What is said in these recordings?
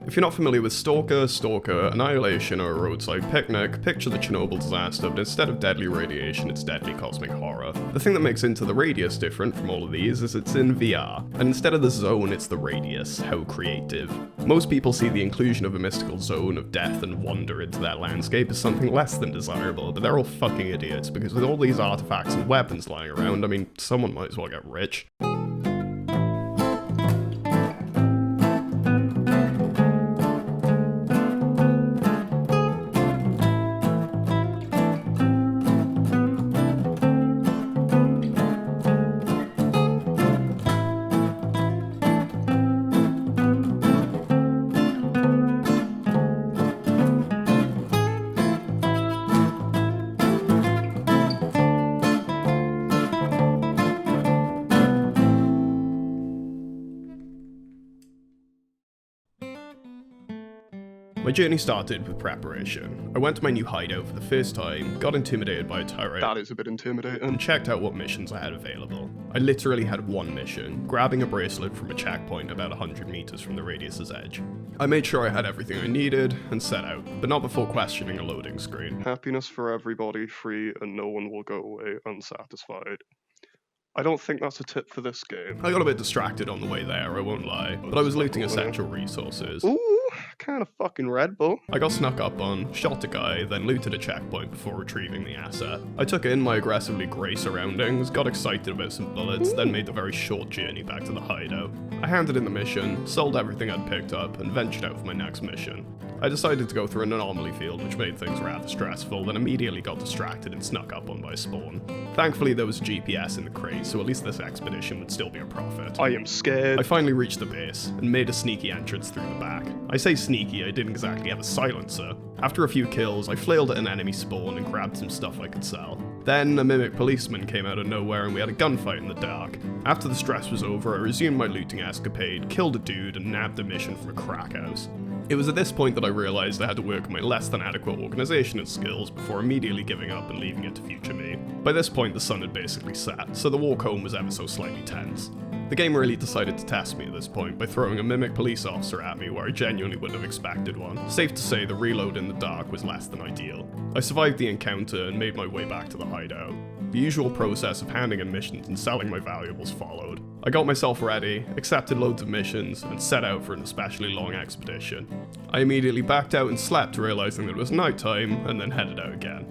If you're not familiar with Stalker, Annihilation, or a Roadside Picnic, picture the Chernobyl disaster, but instead of deadly radiation, it's deadly cosmic horror. The thing that makes Into the Radius different from all of these is it's in VR, and instead of the zone, it's the radius. How creative. Most people see the inclusion of a mystical zone of death and wonder into that landscape as something less than desirable, but they're all fucking idiots, because with all these artifacts and weapons lying around, I mean, someone might as well get rich. My journey started with preparation. I went to my new hideout for the first time, got intimidated by a turret. That is a bit intimidating. And checked out what missions I had available. I literally had one mission, grabbing a bracelet from a checkpoint about 100 meters from the radius's edge. I made sure I had everything I needed, and set out, but not before questioning a loading screen. Happiness for everybody, free, and no one will go away unsatisfied. I don't think that's a tip for this game. I got a bit distracted on the way there, I won't lie, but I was looting essential resources. Ooh, kind of fucking Red Bull. I got snuck up on, shot a guy, then looted a checkpoint before retrieving the asset. I took in my aggressively grey surroundings, got excited about some bullets, then made the very short journey back to the hideout. I handed in the mission, sold everything I'd picked up, and ventured out for my next mission. I decided to go through an anomaly field, which made things rather stressful, then immediately got distracted and snuck up on by a spawn. Thankfully there was GPS in the crate, so at least this expedition would still be a profit. I am scared. I finally reached the base, and made a sneaky entrance through the back. I say sneaky, I didn't exactly have a silencer. After a few kills, I flailed at an enemy spawn and grabbed some stuff I could sell. Then a mimic policeman came out of nowhere and we had a gunfight in the dark. After the stress was over, I resumed my looting escapade, killed a dude, and nabbed a mission from a crack house. It was at this point that I realised I had to work on my less than adequate organisation skills before immediately giving up and leaving it to future me. By this point the sun had basically set, so the walk home was ever so slightly tense. The game really decided to test me at this point by throwing a mimic police officer at me where I genuinely wouldn't have expected one. Safe to say the reload in the dark was less than ideal. I survived the encounter and made my way back to the hideout. The usual process of handing in missions and selling my valuables followed. I got myself ready, accepted loads of missions, and set out for an especially long expedition. I immediately backed out and slept, realising that it was night time, and then headed out again.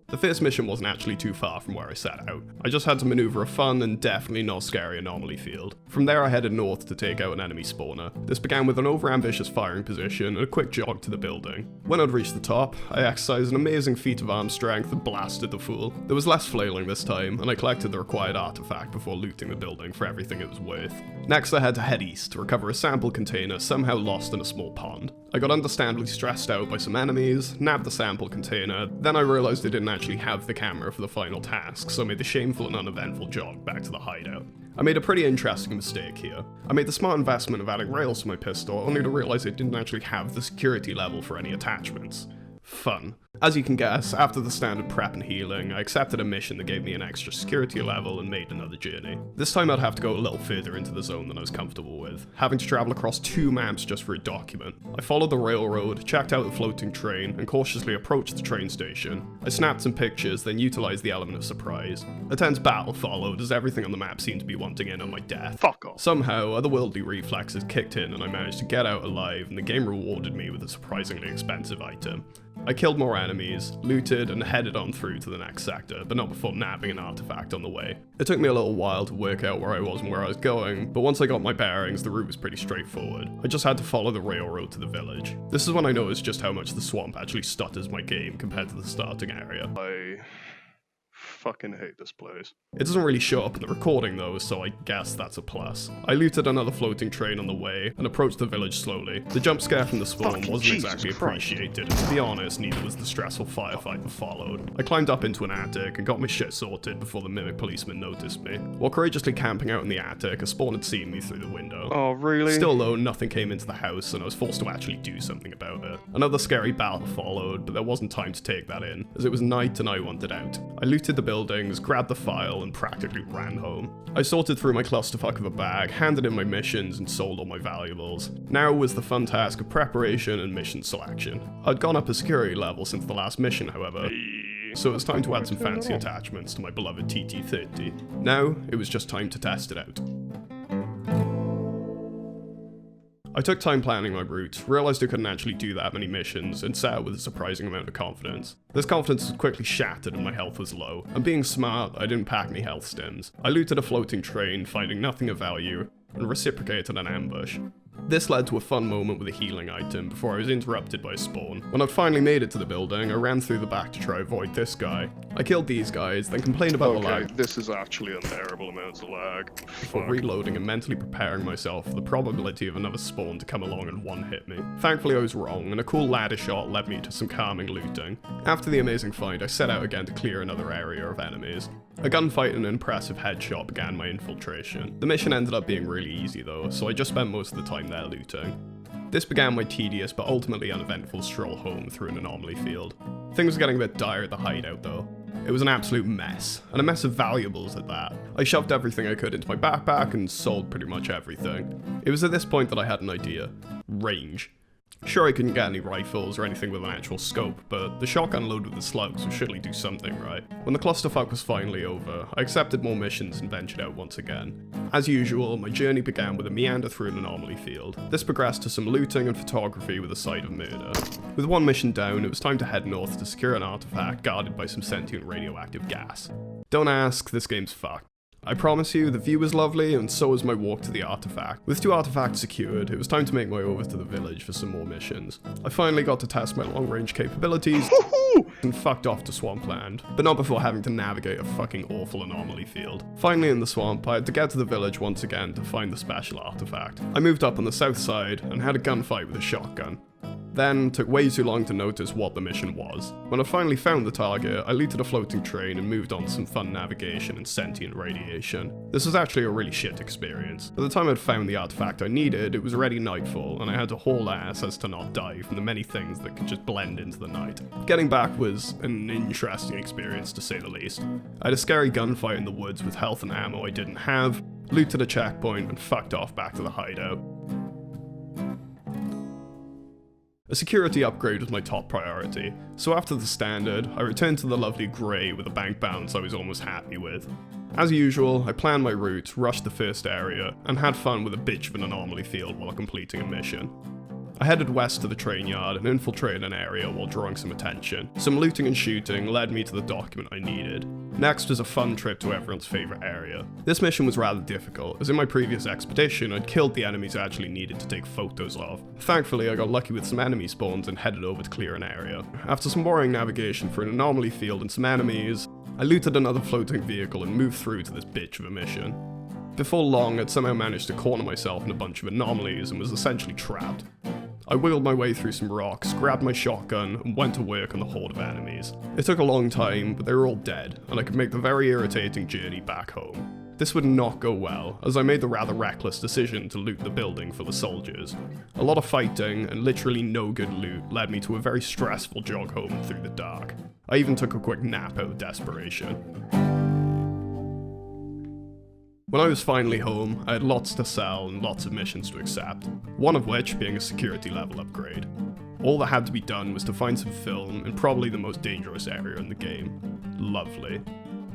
The first mission wasn't actually too far from where I set out. I just had to maneuver a fun and definitely not scary anomaly field. From there I headed north to take out an enemy spawner. This began with an overambitious firing position and a quick jog to the building. When I'd reached the top, I exercised an amazing feat of arm strength and blasted the fool. There was less flailing this time, and I collected the required artifact before looting the building for everything it was worth. Next I had to head east to recover a sample container somehow lost in a small pond. I got understandably stressed out by some enemies, nabbed the sample container, then I realised I didn't actually have the camera for the final task, so I made the shameful and uneventful jog back to the hideout. I made a pretty interesting mistake here. I made the smart investment of adding rails to my pistol, only to realise I didn't actually have the security level for any attachments. Fun. As you can guess, after the standard prep and healing, I accepted a mission that gave me an extra security level and made another journey. This time I'd have to go a little further into the zone than I was comfortable with, having to travel across 2 maps just for a document. I followed the railroad, checked out the floating train, and cautiously approached the train station. I snapped some pictures, then utilised the element of surprise. A tense battle followed as everything on the map seemed to be wanting in on my death. Fuck off. Somehow, otherworldly reflexes kicked in and I managed to get out alive, and the game rewarded me with a surprisingly expensive item. I killed more enemies, looted, and headed on through to the next sector, but not before nabbing an artifact on the way. It took me a little while to work out where I was and where I was going, but once I got my bearings, the route was pretty straightforward. I just had to follow the railroad to the village. This is when I noticed just how much the swamp actually stutters my game compared to the starting area. I fucking hate this place. It doesn't really show up in the recording though, so I guess that's a plus. I looted another floating train on the way and approached the village slowly. The jump scare from the spawn wasn't Jesus exactly Christ. appreciated, and to be honest, neither was the stressful firefight that followed. I climbed up into an attic and got my shit sorted before the mimic policeman noticed me. While courageously camping out in the attic, a spawn had seen me through the window. Oh, really? Still though, nothing came into the house and I was forced to actually do something about it. Another scary battle followed, but there wasn't time to take that in, as it was night and I wanted out. I looted looted the buildings, grabbed the file, and practically ran home. I sorted through my clusterfuck of a bag, handed in my missions, and sold all my valuables. Now was the fun task of preparation and mission selection. I'd gone up a security level since the last mission, however, so it was time to add some fancy attachments to my beloved TT-30. Now, it was just time to test it out. I took time planning my route, realised I couldn't actually do that many missions, and set out with a surprising amount of confidence. This confidence was quickly shattered and my health was low, and being smart, I didn't pack any health stims. I looted a floating train, finding nothing of value, and reciprocated an ambush. This led to a fun moment with a healing item before I was interrupted by a spawn. When I'd finally made it to the building, I ran through the back to try to avoid this guy. I killed these guys, then complained about the lag. This is actually unbearable amounts of lag. Before reloading and mentally preparing myself for the probability of another spawn to come along and one-hit me. Thankfully I was wrong, and a cool ladder shot led me to some calming looting. After the amazing find, I set out again to clear another area of enemies. A gunfight and an impressive headshot began my infiltration. The mission ended up being really easy though, so I just spent most of the time there looting. This began my tedious but ultimately uneventful stroll home through an anomaly field. Things were getting a bit dire at the hideout though. It was an absolute mess, and a mess of valuables at that. I shoved everything I could into my backpack and sold pretty much everything. It was at this point that I had an idea. Range. Sure, I couldn't get any rifles or anything with an actual scope, but the shotgun loaded with slugs would surely do something, right? When the clusterfuck was finally over, I accepted more missions and ventured out once again. As usual, my journey began with a meander through an anomaly field. This progressed to some looting and photography with a side of murder. With one mission down, it was time to head north to secure an artifact guarded by some sentient radioactive gas. Don't ask, this game's fucked. I promise you, the view was lovely, and so was my walk to the artifact. With 2 artifacts secured, it was time to make my way over to the village for some more missions. I finally got to test my long-range capabilities, and fucked off to Swampland, but not before having to navigate a fucking awful anomaly field. Finally in the swamp, I had to get to the village once again to find the special artifact. I moved up on the south side, and had a gunfight with a shotgun. Then, took way too long to notice what the mission was. When I finally found the target, I looted a floating train and moved on to some fun navigation and sentient radiation. This was actually a really shit experience. By the time I'd found the artifact I needed, it was already nightfall, and I had to haul ass as to not die from the many things that could just blend into the night. Getting back was an interesting experience to say the least. I had a scary gunfight in the woods with health and ammo I didn't have, looted a checkpoint, and fucked off back to the hideout. A security upgrade was my top priority, so after the standard, I returned to the lovely grey with a bank balance I was almost happy with. As usual, I planned my route, rushed the first area, and had fun with a bitch of an anomaly field while completing a mission. I headed west to the train yard and infiltrated an area while drawing some attention. Some looting and shooting led me to the document I needed. Next was a fun trip to everyone's favourite area. This mission was rather difficult, as in my previous expedition I'd killed the enemies I actually needed to take photos of. Thankfully I got lucky with some enemy spawns and headed over to clear an area. After some boring navigation for an anomaly field and some enemies, I looted another floating vehicle and moved through to this bitch of a mission. Before long I'd somehow managed to corner myself in a bunch of anomalies and was essentially trapped. I wiggled my way through some rocks, grabbed my shotgun, and went to work on the horde of enemies. It took a long time, but they were all dead, and I could make the very irritating journey back home. This would not go well, as I made the rather reckless decision to loot the building for the soldiers. A lot of fighting, and literally no good loot, led me to a very stressful jog home through the dark. I even took a quick nap out of desperation. When I was finally home, I had lots to sell and lots of missions to accept, one of which being a security level upgrade. All that had to be done was to find some film in probably the most dangerous area in the game. Lovely.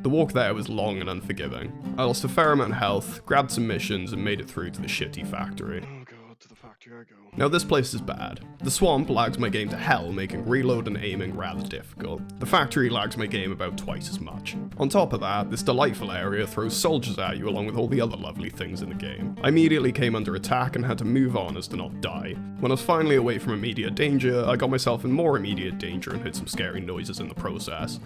The walk there was long and unforgiving. I lost a fair amount of health, grabbed some missions, and made it through to the shitty factory. Oh god, to the factory I go. Now this place is bad. The swamp lags my game to hell, making reload and aiming rather difficult. The factory lags my game about twice as much. On top of that, this delightful area throws soldiers at you along with all the other lovely things in the game. I immediately came under attack and had to move on as to not die. When I was finally away from immediate danger, I got myself in more immediate danger and heard some scary noises in the process.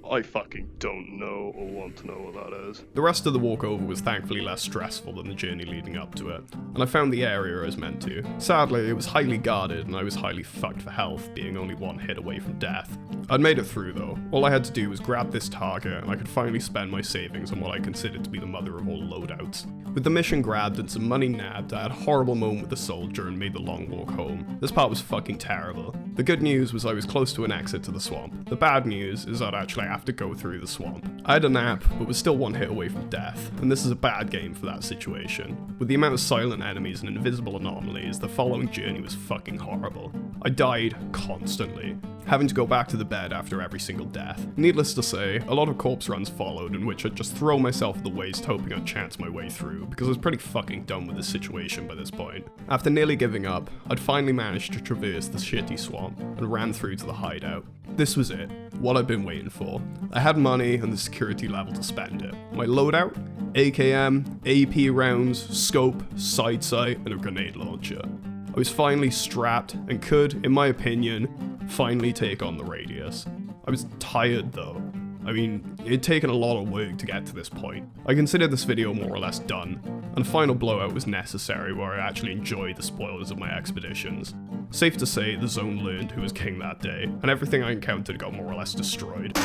I fucking don't know or want to know what that is. The rest of the walk over was thankfully less stressful than the journey leading up to it, and I found the area as meant to. Sadly, it was highly guarded and I was highly fucked for health, being only one hit away from death. I'd made it through though. All I had to do was grab this target and I could finally spend my savings on what I considered to be the mother of all loadouts. With the mission grabbed and some money nabbed, I had a horrible moment with the soldier and made the long walk home. This part was fucking terrible. The good news was I was close to an exit to the swamp. The bad news is I'd actually have to go through the swamp. I had a nap, but was still one hit away from death, and this is a bad game for that situation. With the amount of silent enemies and invisible anomalies, the following journey was fucking horrible. I died constantly, having to go back to the bed after every single death. Needless to say, a lot of corpse runs followed in which I'd just throw myself at the waist hoping I'd chance my way through, because I was pretty fucking done with this situation by this point. After nearly giving up, I'd finally managed to traverse the shitty swamp and ran through to the hideout. This was it, what I'd been waiting for. I had money and the security level to spend it. My loadout? AKM, AP rounds, scope, side sight, and a grenade launcher. I was finally strapped and could, in my opinion, finally take on the radius. I was tired though. I mean, it'd taken a lot of work to get to this point. I considered this video more or less done, and a final blowout was necessary where I actually enjoyed the spoilers of my expeditions. Safe to say, the zone learned who was king that day, and everything I encountered got more or less destroyed.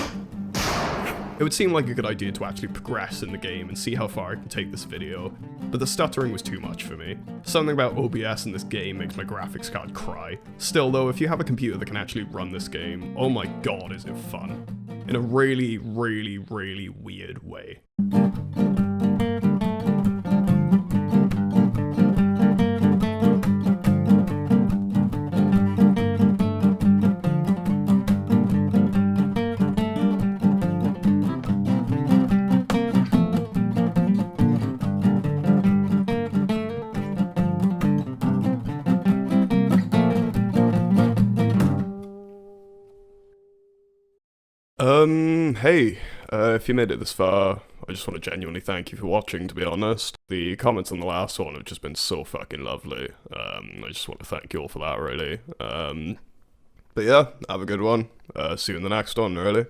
It would seem like a good idea to actually progress in the game and see how far I can take this video, but the stuttering was too much for me. Something about OBS in this game makes my graphics card cry. Still though, if you have a computer that can actually run this game, oh my god is it fun. In a really, really, really weird way. Hey, if you made it this far, I just want to genuinely thank you for watching, to be honest. The comments on the last one have just been so fucking lovely. I just want to thank you all for that, really. But yeah, have a good one. See you in the next one, really.